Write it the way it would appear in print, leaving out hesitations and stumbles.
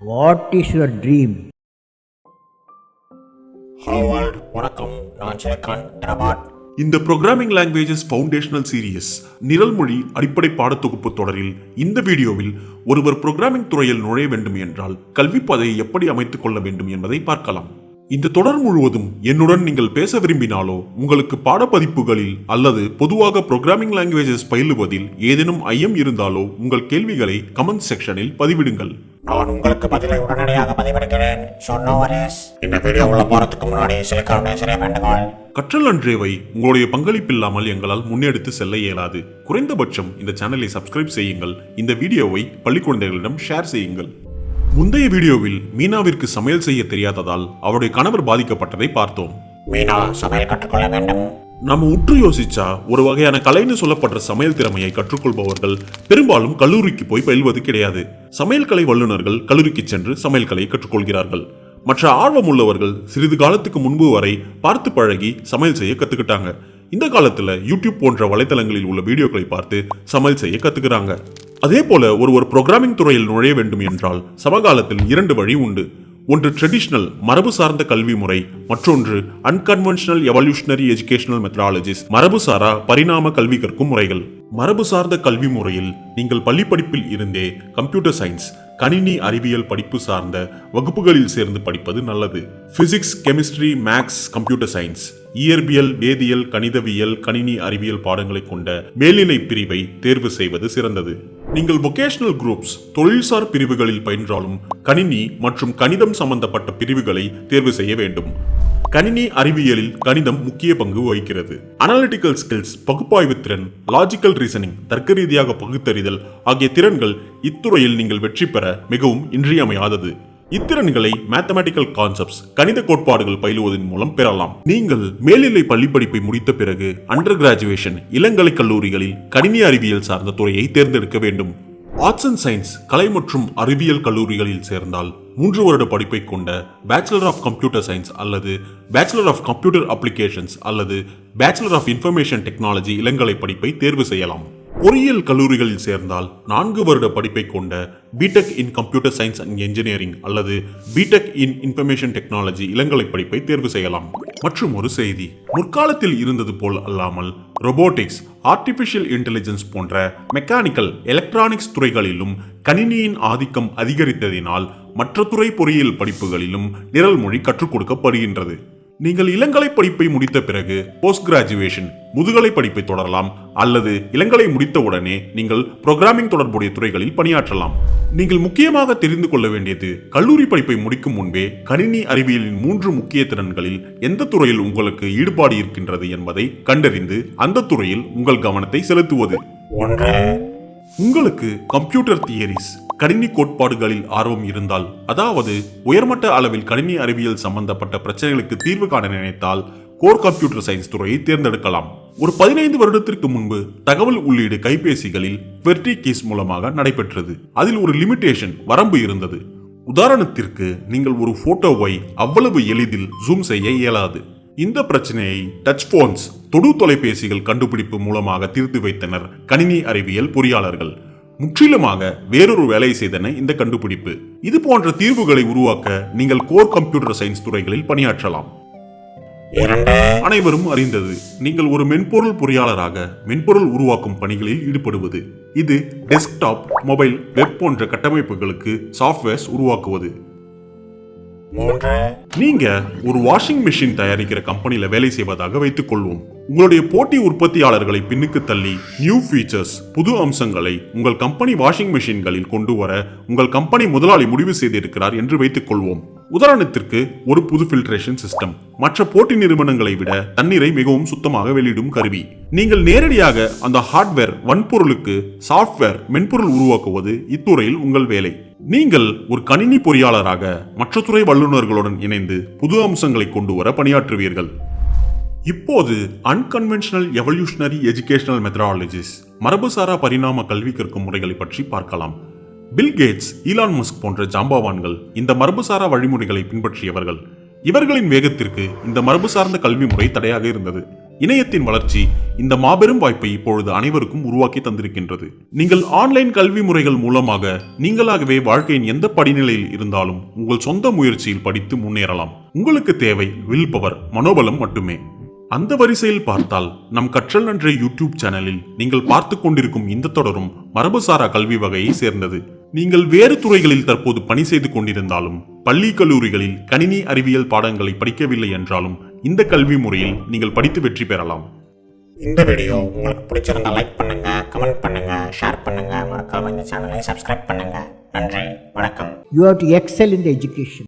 What is your dream? Hello world, வணக்கம். நான் silicon தரபாட். இந்த ப்ரோக்ராமிங் லாங்குவேஜஸ் ஃபவுண்டேஷனல் சீரியஸ் நிரல்மொழி அடிப்படை பாடத்தொகுப்பு தொடரில் இந்த வீடியோவில் ஒருவர் ப்ரோக்ராமிங் துறையில் நுழைய வேண்டும் என்றால் கல்விப்பாதையை எப்படி அமைத்துக் கொள்ள வேண்டும் என்பதை பார்க்கலாம். இந்த தொடர் முழுவதும் என்னுடன் நீங்கள் பேச விரும்பினாலோ உங்களுக்கு பாடப்பதிப்புகளில் அல்லது பொதுவாக ப்ரோக்ராமிங் லாங்குவேஜஸ் பயிலுவதில் ஏதேனும் ஐயம் இருந்தாலோ உங்கள் கேள்விகளை கமெண்ட் செக்ஷனில் பதிவிடுங்கள். நான் உங்களுக்கு பதிலை உடனடியாக பதிவிடுகிறேன். இந்த வீடியோ உள்ள போறதுக்கு முன்னாடி சில வேண்டுகோள். கற்றல் நன்றேவை உங்களுடைய பங்களிப்பில்லாமல் எங்களால் முன்னெடுத்து செல்ல இயலாது. குறைந்தபட்சம் இந்த சேனலை சப்ஸ்கிரைப் செய்யுங்கள். இந்த வீடியோவை பள்ளி குழந்தைகளிடம் ஷேர் செய்யுங்கள். முந்தைய வீடியோவில் மீனாவிற்கு சமையல் செய்ய தெரியாததால் அவருடைய கணவர் பாதிக்கப்பட்டதை பார்த்தோம். மீனா சமையல் கற்றுக்கொள்ள வேண்டும். நாம உற்று யோசிச்சா ஒரு வகையான கலைன்னு சொல்லப்படுற சமையல் திறமையை கற்றுக்கொள்பவர்கள் பெரும்பாலும் கல்லூரிக்கு போய் பயில்வது கிடையாது. சமையல் கலை வல்லுநர்கள் கல்லூரிக்கு சென்று சமையல் கலையை கற்றுக்கொள்கிறார்கள். மற்ற ஆர்வம் உள்ளவர்கள் சிறிது காலத்துக்கு முன்பு வரை பார்த்து பழகி சமையல் செய்ய கத்துக்கிட்டாங்க. இந்த காலத்துல யூடியூப் போன்ற வலைதளங்களில் உள்ள வீடியோக்களை பார்த்து சமையல் செய்ய கத்துக்கிறாங்க. அதே போல ஒருவர் ப்ரோக்ராமிங் துறையில் நுழைய வேண்டும் என்றால் சமகாலத்தில் 2 வழி உண்டு. ஒன்று ட்ரெடிஷனல் மரபு சார்ந்த கல்வி முறை, மற்றொன்று அன்கன்வென்ஷனல் எவல்யூஷனரி எஜுகேஷனல் மெத்தடாலஜிஸ் மரபுசாரா பரிணாம கல்வி கற்கும் முறைகள். மரபு சார்ந்த கல்வி முறையில் நீங்கள் பள்ளி படிப்பில் இருந்தே கம்ப்யூட்டர் சயின்ஸ் கணினி அறிவியல் படிப்பு சார்ந்த வகுப்புகளில் சேர்ந்து படிப்பது நல்லது. Physics, chemistry, maths, computer science, இயற்பியல், வேதியியல், கணிதவியல், கணினி அறிவியல் பாடங்களை கொண்ட மேல்நிலை பிரிவை தேர்வு செய்வது சிறந்தது. நீங்கள் வொகேஷனல் குரூப்ஸ் தொழில்சார் பிரிவுகளில் பயின்றாலும் கணினி மற்றும் கணிதம் சம்பந்தப்பட்ட பிரிவுகளை தேர்வு செய்ய வேண்டும். கணினி அறிவியலில் கணிதம் முக்கிய பங்கு வகிக்கிறது. அனாலிட்டிக்கல் ஸ்கில்ஸ் பகுப்பாய்வு திறன், லாஜிக்கல் ரீசனிங் தர்க்க ரீதியாக பகுத்தறிதல் ஆகிய திறன்கள் இத்துறையில் நீங்கள் வெற்றி பெற மிகவும் இன்றியமையாதது. இத்திறன்களை மேத்தமேட்டிக்கல் கான்செப்ட்ஸ் கணித கோட்பாடுகள் பயிலுவதன் மூலம் பெறலாம். நீங்கள் மேல்நிலை பள்ளி படிப்பை முடித்த பிறகு அண்டர் கிராஜுவேஷன் இளங்கலை கல்லூரிகளில் கணினி அறிவியல் சார்ந்த துறையை தேர்ந்தெடுக்க வேண்டும். ஆர்ட்ஸ் அண்ட் சயின்ஸ் கலை மற்றும் அறிவியல் கல்லூரிகளில் சேர்ந்தால் 3 வருட படிப்பை கொண்ட பேச்சுலர் ஆஃப் கம்ப்யூட்டர் சயின்ஸ் அல்லது பேச்சுலர் ஆஃப் கம்ப்யூட்டர் அப்ளிகேஷன்ஸ் அல்லது பேச்சுலர் ஆஃப் இன்ஃபர்மேஷன் டெக்னாலஜி இளங்கலை படிப்பை தேர்வு செய்யலாம். பொறியியல் கல்லூரிகளில் சேர்ந்தால் 4 வருட படிப்பை கொண்ட BTech in computer science and engineering அல்லது பிடெக் இன் இன்ஃபர்மேஷன் டெக்னாலஜி இளங்கலை படிப்பை தேர்வு செய்யலாம். மற்றும் ஒரு செய்தி, முற்காலத்தில் இருந்தது போல் அல்லாமல் ரோபோட்டிக்ஸ், ஆர்டிபிஷியல் இன்டெலிஜென்ஸ் போன்ற மெக்கானிக்கல் எலக்ட்ரானிக்ஸ் துறைகளிலும் கணினியின் ஆதிக்கம் அதிகரித்ததினால் மற்ற துறை பொறியியல் படிப்புகளிலும் நிரல் மொழி கற்றுக் கொடுக்கப்படுகின்றது. நீங்கள் இளங்கலை படிப்பை முடித்த பிறகு போஸ்ட் கிராஜுவேஷன் முதுகலை படிப்பை தொடரலாம் அல்லது இளங்கலை முடித்தவுடனே நீங்கள் புரோகிராமிங் தொடர்புடைய துறைகளில் பணியாற்றலாம். நீங்கள் முக்கியமாக தெரிந்து கொள்ள வேண்டியது, கல்லூரி படிப்பை முடிக்கும் முன்பே கணினி அறிவியலின் 3 முக்கிய திறன்களில் எந்த துறையில் உங்களுக்கு ஈடுபாடு இருக்கின்றது என்பதை கண்டறிந்து அந்த துறையில் உங்கள் கவனத்தை செலுத்துவது. உங்களுக்கு கம்ப்யூட்டர் தியரிஸ் கணினி கோட்பாடுகளில் ஆர்வம் இருந்தால், அதாவது உயர்மட்ட அளவில் கணினி அறிவியல் சம்பந்தப்பட்ட பிரச்சனைகளுக்கு தீர்வு காண நினைத்தால் கோர் கம்ப்யூட்டர் சயின்ஸ் துறையை தேர்ந்தெடுக்கலாம். ஒரு 15 வருடத்திற்கு முன்பு தகவல் உள்ளீடு கைபேசிகளில் QWERTY கீஸ் மூலமாக நடைபெற்றது. அதில் ஒரு லிமிடேஷன் வரம்பு இருந்தது. உதாரணத்திற்கு, நீங்கள் ஒரு போட்டோவை அவ்வளவு எளிதில் ஜூம் செய்ய இயலாது. இந்த பிரச்சனையை டச் போன்ஸ் தொடு தொலைபேசிகள் கண்டுபிடிப்பு மூலமாக தீர்த்து வைத்தனர் கணினி அறிவியல் பொறியாளர்கள். முற்றிலுமாக வேறொரு வேலை செய்தன இந்த கண்டுபிடிப்பு. இது போன்ற தீர்வுகளை உருவாக்க நீங்கள் கோர் கம்ப்யூட்டர் சயின்ஸ் துறைகளில் பணியாற்றலாம். அனைவரும் அறிந்தது, நீங்கள் ஒரு மென்பொருள் பொறியாளராக மென்பொருள் உருவாக்கும் பணிகளில் ஈடுபடுவது. இது டெஸ்க்டாப், மொபைல், வெப் போன்ற கட்டமைப்புகளுக்கு சாஃப்ட்வேர்ஸ் உருவாக்குவது. நீங்க ஒரு வாஷிங் மிஷின் தயாரிக்கிற கம்பெனில வேலை செய்வதாக வைத்துக் கொள்வோம். உங்களுடைய போட்டி உற்பத்தியாளர்களை பின்னுக்கு தள்ளி நியூ ஃபீச்சர்ஸ், புது அம்சங்களை உங்கள் கம்பெனி வாஷிங் மிஷின்களில் கொண்டு வர உங்கள் கம்பெனி முதலாளி முடிவு செய்திருக்கிறார் என்று வைத்துக் கொள்வோம். உதாரணத்திற்கு, ஒரு புது ஃபில்ட்ரேஷன் சிஸ்டம், மற்ற போட்டி நிறுவனங்களை விட தண்ணீரை மிகவும் சுத்தமாக வெளியிடும் கருவி. நீங்கள் நேரடியாக அந்த ஹார்ட்வேர் வன்பொருளுக்கு சாஃப்ட்வேர் மென்பொருள் உருவாக்குவது இத்துறையில் உங்கள் வேலை. நீங்கள் ஒரு கணினி பொறியாளராக மற்ற துறை வல்லுநர்களுடன் இணைந்து புது அம்சங்களை கொண்டு வர பணியாற்றுவீர்கள். இப்போது அன்கன்வென்ஷனல் எவல்யூஷனரி எஜுகேஷனல் மெத்தடாலஜிஸ் மரபுசாரா பரிணாம கல்வி கற்கும் முறைகளை பற்றி பார்க்கலாம். பில் கேட்ஸ், ஈலான் மஸ்க் போன்ற ஜாம்பவான்கள் இந்த மரபுசாரா வழிமுறைகளை பின்பற்றியவர்கள். இவர்களின் வேகத்திற்கு இந்த மரபு சார்ந்த கல்வி முறை தடையாக இருந்தது. இணையத்தின் வளர்ச்சி இந்த மாபெரும் வாய்ப்பை இப்பொழுது அனைவருக்கும் உருவாக்கி தந்திருக்கின்றது. நீங்கள் ஆன்லைன் கல்வி முறைகள் மூலமாக நீங்களாகவே வாழ்க்கையின் எந்த படிநிலையில் இருந்தாலும் உங்கள் சொந்த முயற்சியில் படித்து முன்னேறலாம். உங்களுக்கு தேவை வில் பவர், மனோபலம் மட்டுமே. அந்த வரிசையில் பார்த்தால் நம் கற்றல் நன்றே யூடியூப் சேனலில் நீங்கள் பார்த்து கொண்டிருக்கும் இந்த தொடரும் மரபுசாரா கல்வி வகையை சேர்ந்தது. நீங்கள் வேறு துறைகளில் தற்போது பணி செய்து கொண்டிருந்தாலும், பள்ளி கல்லூரிகளில் கணினி அறிவியல் பாடங்களை படிக்கவில்லை என்றாலும் இந்த கல்வி முறையில் நீங்கள் படித்து வெற்றி பெறலாம். இந்த வீடியோ உங்களுக்கு பிடிச்சிருந்தா லைக் பண்ணுங்க, கமெண்ட் பண்ணுங்க, ஷேர் பண்ணுங்க, மறக்காம இந்த சேனலை சப்ஸ்கிரைப் பண்ணுங்க. நன்றி, வணக்கம். You have to excel in the education.